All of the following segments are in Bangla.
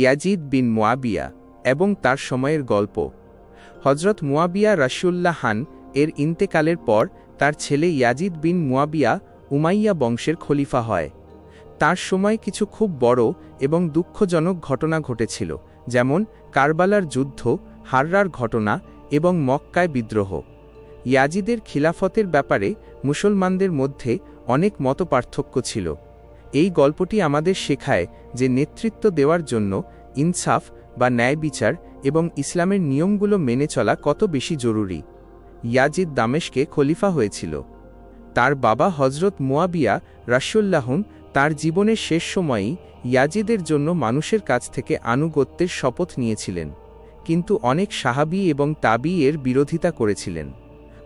ইয়াজিদ বিন মুয়াবিয়া এবং তার সময়ের গল্প। হজরত মুয়াবিয়া রাশিউল্লাহান এর ইন্তেকালের পর তার ছেলে ইয়াজিদ বিন মুয়াবিয়া উমাইয়া বংশের খলিফা হয়। তার সময় কিছু খুব বড় এবং দুঃখজনক ঘটনা ঘটেছিল, যেমন কারবালার যুদ্ধ, হাররার ঘটনা এবং মক্কায় বিদ্রোহ। ইয়াজিদের খিলাফতের ব্যাপারে মুসলমানদের মধ্যে অনেক মতপার্থক্য ছিল। এই গল্পটি আমাদের শেখায় যে নেতৃত্ব দেওয়ার জন্য ইনসাফ বা ন্যায় বিচার এবং ইসলামের নিয়মগুলো মেনে চলা কত বেশি জরুরি। ইয়াজিদ দামেশকে খলিফা হয়েছিল। তার বাবা হজরত মুয়াবিয়া রাশিউল্লাহুন তার জীবনের শেষ সময়েই ইয়াজিদের জন্য মানুষের কাছ থেকে আনুগত্যের শপথ নিয়েছিলেন, কিন্তু অনেক সাহাবী এবং তাবী এর বিরোধিতা করেছিলেন।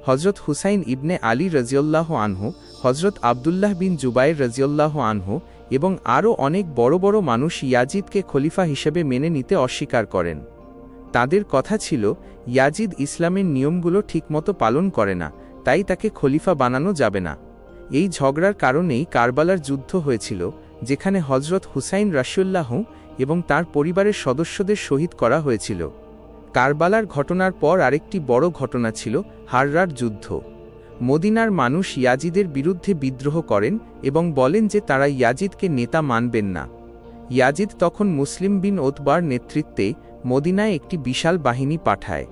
হজরত হুসাইন ইবনে আলী রাজিউল্লাহ আনহু, হজরত আবদুল্লাহ বিন জুবাইর রাজিউল্লাহ আনহু এবং আরও অনেক বড় বড় মানুষ ইয়াজিদকে খলিফা হিসেবে মেনে নিতে অস্বীকার করেন। তাদের কথা ছিল, ইয়াজিদ ইসলামের নিয়মগুলো ঠিকমতো পালন করে না, তাই তাকে খলিফা বানানো যাবে না। এই ঝগড়ার কারণেই কারবালার যুদ্ধ হয়েছিল, যেখানে হজরত হুসাইন রাশিউল্লাহু এবং তার পরিবারের সদস্যদের শহীদ করা হয়েছিল। কারবালার ঘটনার পর আরেকটি বড় ঘটনা ছিল হাররার যুদ্ধ। মদিনার মানুষ ইয়াজিদের বিরুদ্ধে বিদ্রোহ করেন এবং বলেন যে তারা ইয়াজিদকে নেতা মানবেন না। ইয়াজিদ তখন মুসলিম বিন ওতবার নেতৃত্বে মদিনায় একটি বিশাল বাহিনী পাঠায়।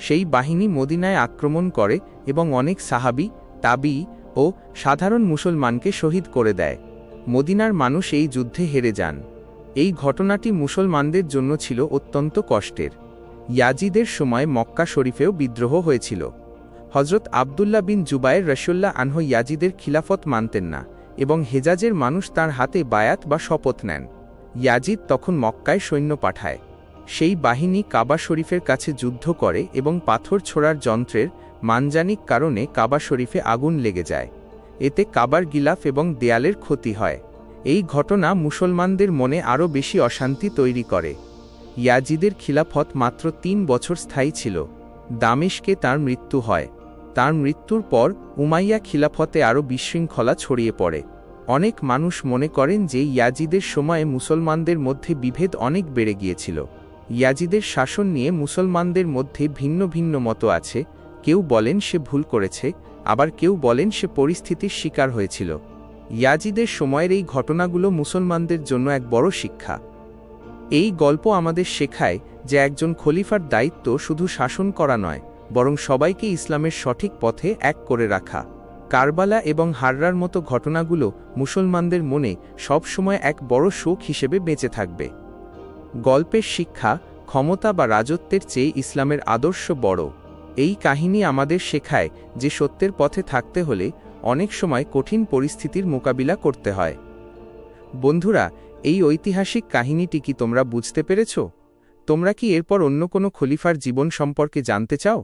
সেই বাহিনী মদিনায় আক্রমণ করে এবং অনেক সাহাবী, তাবী ও সাধারণ মুসলমানকে শহীদ করে দেয়। মদিনার মানুষ এই যুদ্ধে হেরে যান। এই ঘটনাটি মুসলমানদের জন্য ছিল অত্যন্ত কষ্টের। ইয়াজিদের সময় মক্কা শরীফেও বিদ্রোহ হয়েছিল। হজরত আবদুল্লাহ বিন জুবাইর রাশিউল্লাহ আনহু ইয়াজিদের খিলাফত মানতেন না এবং হেজাজের মানুষ তার হাতে বায়াত বা শপথ নেন। ইয়াজিদ তখন মক্কায় সৈন্য পাঠায়। সেই বাহিনী কাবা শরীফের কাছে যুদ্ধ করে এবং পাথর ছোড়ার যন্ত্রের মানজানিক কারণে কাবা শরীফে আগুন লেগে যায়। এতে কাবার গিলাফ এবং দেয়ালের ক্ষতি হয়। এই ঘটনা মুসলমানদের মনে আরও বেশি অশান্তি তৈরি করে। ইয়াজিদের খিলাফত মাত্র ৩ বছর স্থায়ী ছিল। দামেশকে তার মৃত্যু হয়। তার মৃত্যুর পর উমাইয়া খিলাফতে আরও বিশৃঙ্খলা ছড়িয়ে পড়ে। অনেক মানুষ মনে করেন যে ইয়াজিদের সময়ে মুসলমানদের মধ্যে বিভেদ অনেক বেড়ে গিয়েছিল। ইয়াজিদের শাসন নিয়ে মুসলমানদের মধ্যে ভিন্ন ভিন্ন মত আছে। কেউ বলেন সে ভুল করেছে, আবার কেউ বলেন সে পরিস্থিতির শিকার হয়েছিল। ইয়াজিদের সময়ের এই ঘটনাগুলো মুসলমানদের জন্য এক বড় শিক্ষা। এই গল্প আমাদের শেখায় যে একজন খলিফার দায়িত্ব শুধু শাসন করা নয়, বরং সবাইকে ইসলামের সঠিক পথে এক করে রাখা। কারবালা এবং হাররার মতো ঘটনাগুলো মুসলমানদের মনে সবসময় এক বড় শোক হিসেবে বেঁচে থাকবে। গল্পের শিক্ষা, ক্ষমতা বা রাজত্বের চেয়ে ইসলামের আদর্শ বড়। এই কাহিনী আমাদের শেখায় যে সত্যের পথে থাকতে হলে অনেক সময় কঠিন পরিস্থিতির মোকাবিলা করতে হয়। বন্ধুরা, এই ঐতিহাসিক কাহিনীটি কি তোমরা বুঝতে পেরেছ? তোমরা কি এরপর অন্য কোনো খলিফার জীবন সম্পর্কে জানতে চাও?